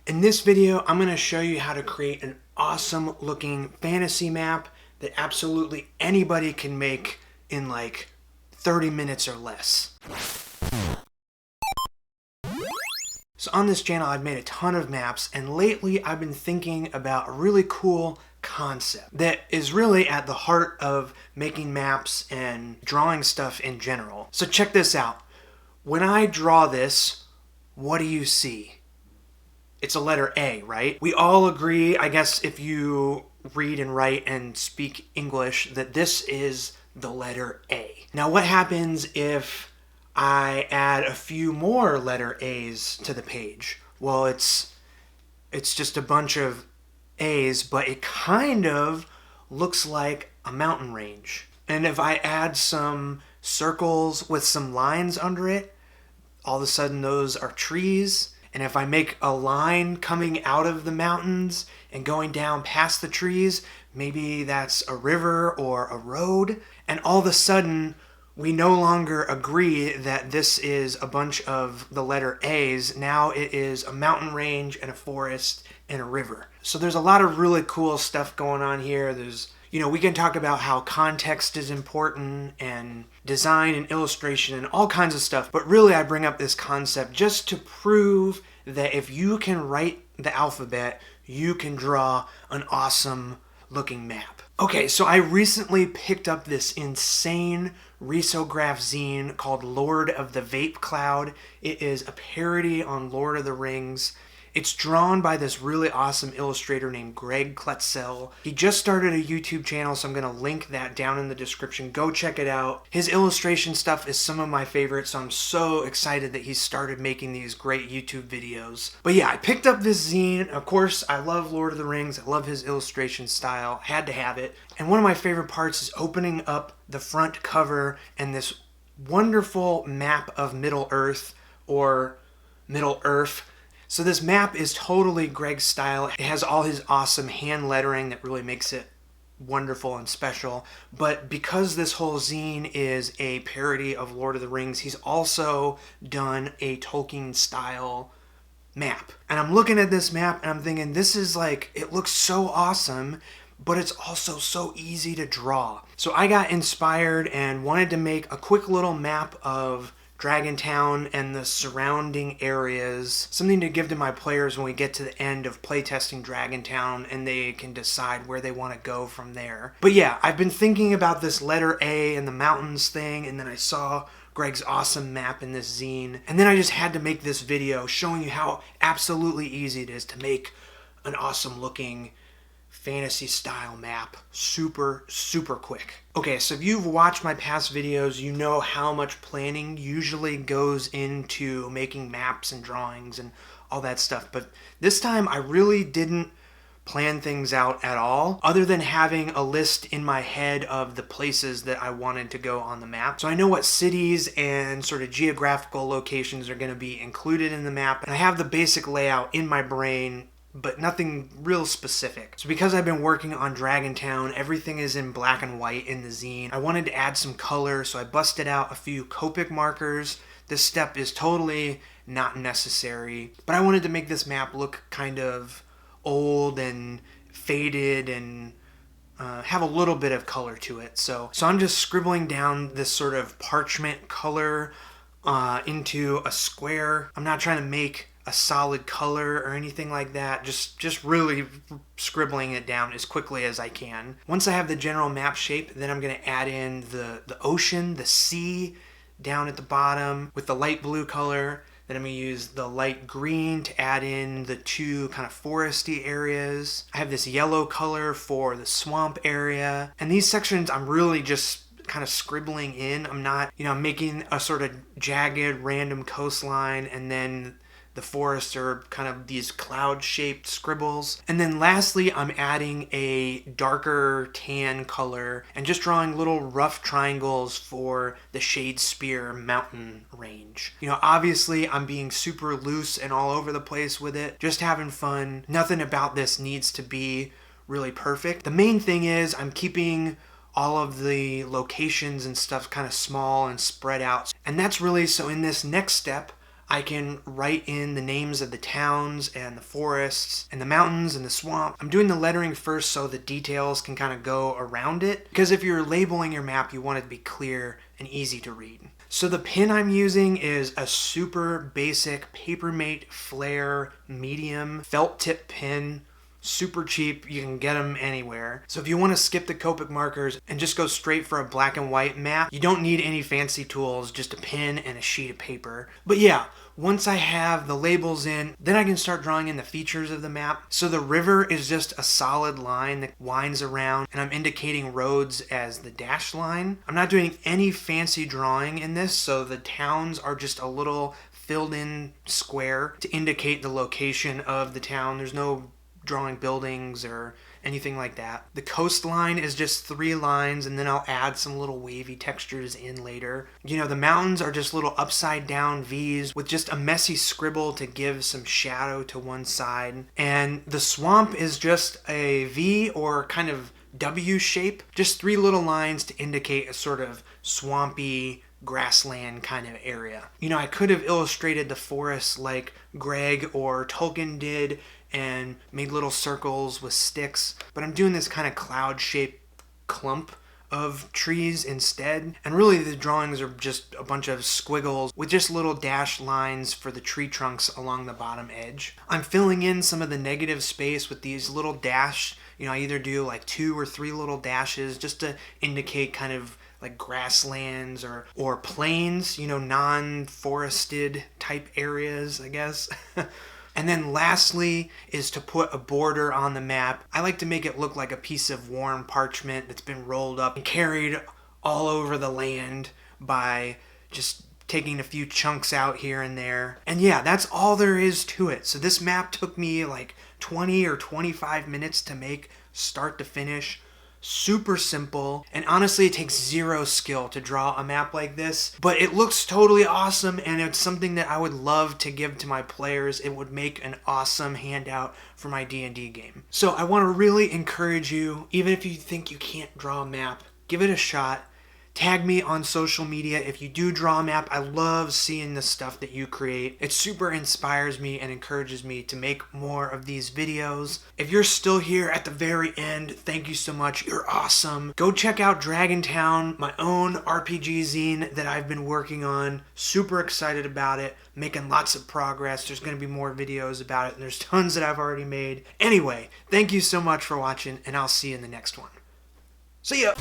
In this video, I'm going to show you how to create an awesome looking fantasy map that absolutely anybody can make in like 30 minutes or less. So on this channel, I've made a ton of maps, and lately I've been thinking about a really cool concept that is really at the heart of making maps and drawing stuff in general. So check this out. When I draw this, what do you see? It's a letter A, right? We all agree, I guess if you read and write and speak English, that this is the letter A. Now what happens if I add a few more letter A's to the page? Well, it's just a bunch of A's, but it kind of looks like a mountain range. And if I add some circles with some lines under it, all of a sudden those are trees. And if I make a line coming out of the mountains and going down past the trees, maybe that's a river or a road. And all of a sudden, we no longer agree that this is a bunch of the letter A's. Now it is a mountain range and a forest and a river. So there's a lot of really cool stuff going on here. We can talk about how context is important and design and illustration and all kinds of stuff. But really, I bring up this concept just to prove that if you can write the alphabet, you can draw an awesome looking map. Okay, so I recently picked up this insane risograph zine called Lord of the Vape Cloud. It is a parody on Lord of the Rings. It's drawn by this really awesome illustrator named Greg Kletzel. He just started a YouTube channel, so I'm going to link that down in the description. Go check it out. His illustration stuff is some of my favorites, so I'm so excited that he started making these great YouTube videos. But yeah, I picked up this zine. Of course, I love Lord of the Rings. I love his illustration style. I had to have it. And one of my favorite parts is opening up the front cover and this wonderful map of Middle Earth, or Middle Earth. So this map is totally Greg's style. It has all his awesome hand lettering that really makes it wonderful and special. But because this whole zine is a parody of Lord of the Rings, he's also done a Tolkien style map. And I'm looking at this map and I'm thinking, this is like, it looks so awesome, but it's also so easy to draw. So I got inspired and wanted to make a quick little map of Dragontown and the surrounding areas, something to give to my players when we get to the end of playtesting Dragontown and they can decide where they want to go from there. But yeah, I've been thinking about this letter A and the mountains thing, and then I saw Greg's awesome map in this zine, and then I just had to make this video showing you how absolutely easy it is to make an awesome looking fantasy style map super quick. Okay, so if you've watched my past videos, you know how much planning usually goes into making maps and drawings and all that stuff. But this time I really didn't plan things out at all, other than having a list in my head of the places that I wanted to go on the map. So I know what cities and sort of geographical locations are going to be included in the map, and I have the basic layout in my brain, but nothing real specific. So because I've been working on Dragontown, everything is in black and white in the zine. I wanted to add some color, so I busted out a few Copic markers. This step is totally not necessary, but I wanted to make this map look kind of old and faded and have a little bit of color to it. So I'm just scribbling down this sort of parchment color into a square. I'm not trying to make a solid color or anything like that, just really scribbling it down as quickly as I can. Once I have the general map shape, then I'm going to add in the ocean, the sea down at the bottom with the light blue color. Then I'm going to use the light green to add in the two kind of foresty areas. I have this yellow color for the swamp area. And these sections I'm really just kind of scribbling in. I'm not, I'm making a sort of jagged random coastline, and then the forests are kind of these cloud-shaped scribbles. And then lastly, I'm adding a darker tan color and just drawing little rough triangles for the Shadespire mountain range. Obviously I'm being super loose and all over the place with it, just having fun. Nothing about this needs to be really perfect. The main thing is I'm keeping all of the locations and stuff kind of small and spread out. And that's really, so in this next step, I can write in the names of the towns and the forests and the mountains and the swamp. I'm doing the lettering first so the details can kind of go around it, because if you're labeling your map, you want it to be clear and easy to read. So the pin I'm using is a super basic Papermate Flare medium felt tip pin. Super cheap, you can get them anywhere. So if you want to skip the Copic markers and just go straight for a black and white map, you don't need any fancy tools, just a pen and a sheet of paper. But yeah, once I have the labels in, then I can start drawing in the features of the map. So the river is just a solid line that winds around, and I'm indicating roads as the dashed line. I'm not doing any fancy drawing in this, so the towns are just a little filled in square to indicate the location of the town. There's no drawing buildings or anything like that. The coastline is just 3 lines, and then I'll add some little wavy textures in later. You know, the mountains are just little upside down V's with just a messy scribble to give some shadow to one side. And the swamp is just a V or kind of W shape, just 3 little lines to indicate a sort of swampy grassland kind of area. You know, I could have illustrated the forest like Greg or Tolkien did and made little circles with sticks, but I'm doing this kind of cloud-shaped clump of trees instead. And really the drawings are just a bunch of squiggles with just little dashed lines for the tree trunks along the bottom edge. I'm filling in some of the negative space with these little dash, you know, I either do like 2 or 3 little dashes just to indicate kind of like grasslands or plains, you know, non-forested type areas, I guess. And then lastly is to put a border on the map. I like to make it look like a piece of worn parchment that's been rolled up and carried all over the land by just taking a few chunks out here and there. And yeah, that's all there is to it. So this map took me like 20 or 25 minutes to make, start to finish. Super simple, and honestly it takes 0 skill to draw a map like this, but it looks totally awesome, and it's something that I would love to give to my players. It would make an awesome handout for my D&D game. So I want to really encourage you, even if you think you can't draw a map, give it a shot. Tag me on social media if you do draw a map. I love seeing the stuff that you create. It super inspires me and encourages me to make more of these videos. If you're still here at the very end, thank you so much. You're awesome. Go check out Dragontown, my own RPG zine that I've been working on. Super excited about it. Making lots of progress. There's going to be more videos about it, and there's tons that I've already made. Anyway, thank you so much for watching, and I'll see you in the next one. See ya!